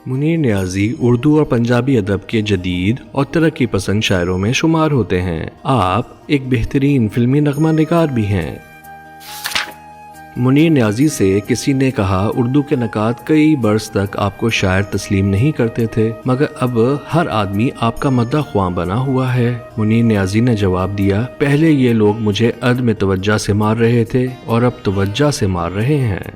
منیر نیازی اردو اور پنجابی ادب کے جدید اور ترقی پسند شاعروں میں شمار ہوتے ہیں۔ آپ ایک بہترین فلمی نغمہ نگار بھی ہیں۔ منیر نیازی سے کسی نے کہا اردو کے نکات کئی برس تک آپ کو شاعر تسلیم نہیں کرتے تھے، مگر اب ہر آدمی آپ کا مداح خواں بنا ہوا ہے۔ منیر نیازی نے جواب دیا، پہلے یہ لوگ مجھے عدم توجہ سے مار رہے تھے اور اب توجہ سے مار رہے ہیں۔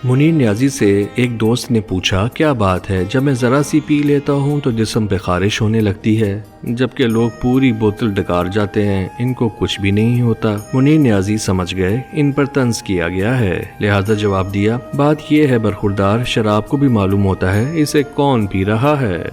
منیر نیازی سے ایک دوست نے پوچھا، کیا بات ہے، جب میں ذرا سی پی لیتا ہوں تو جسم پہ خارش ہونے لگتی ہے، جبکہ لوگ پوری بوتل ڈکار جاتے ہیں، ان کو کچھ بھی نہیں ہوتا۔ منیر نیازی سمجھ گئے ان پر طنز کیا گیا ہے، لہذا جواب دیا، بات یہ ہے برخوردار، شراب کو بھی معلوم ہوتا ہے اسے کون پی رہا ہے۔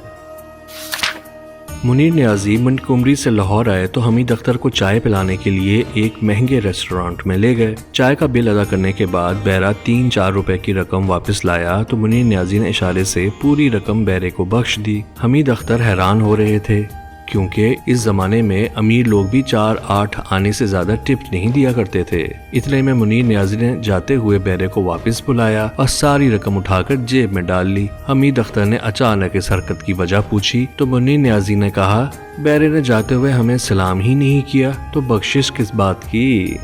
منیر نیازی منٹگمری سے لاہور آئے تو حمید اختر کو چائے پلانے کے لیے ایک مہنگے ریسٹورانٹ میں لے گئے۔ چائے کا بل ادا کرنے کے بعد بیرا 3-4 روپے کی رقم واپس لایا تو منیر نیازی نے اشارے سے پوری رقم بیرے کو بخش دی۔ حمید اختر حیران ہو رہے تھے کیونکہ اس زمانے میں امیر لوگ بھی 4-8 آنے سے زیادہ ٹپ نہیں دیا کرتے تھے۔ اتنے میں منیر نیازی نے جاتے ہوئے بیرے کو واپس بلایا اور ساری رقم اٹھا کر جیب میں ڈال لی۔ حمید اختر نے اچانک اس حرکت کی وجہ پوچھی تو منیر نیازی نے کہا، بیرے نے جاتے ہوئے ہمیں سلام ہی نہیں کیا تو بخشش کس بات کی۔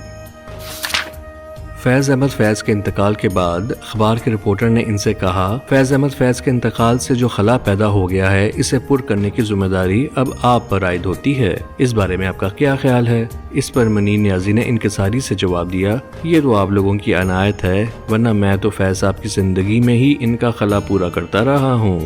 فیض احمد فیض کے انتقال کے بعد اخبار کے رپورٹر نے ان سے کہا، فیض احمد فیض کے انتقال سے جو خلا پیدا ہو گیا ہے اسے پر کرنے کی ذمہ داری اب آپ پر عائد ہوتی ہے، اس بارے میں آپ کا کیا خیال ہے؟ اس پر منیر نیازی نے انکساری سے جواب دیا، یہ تو آپ لوگوں کی عنایت ہے، ورنہ میں تو فیض صاحب کی زندگی میں ہی ان کا خلا پورا کرتا رہا ہوں۔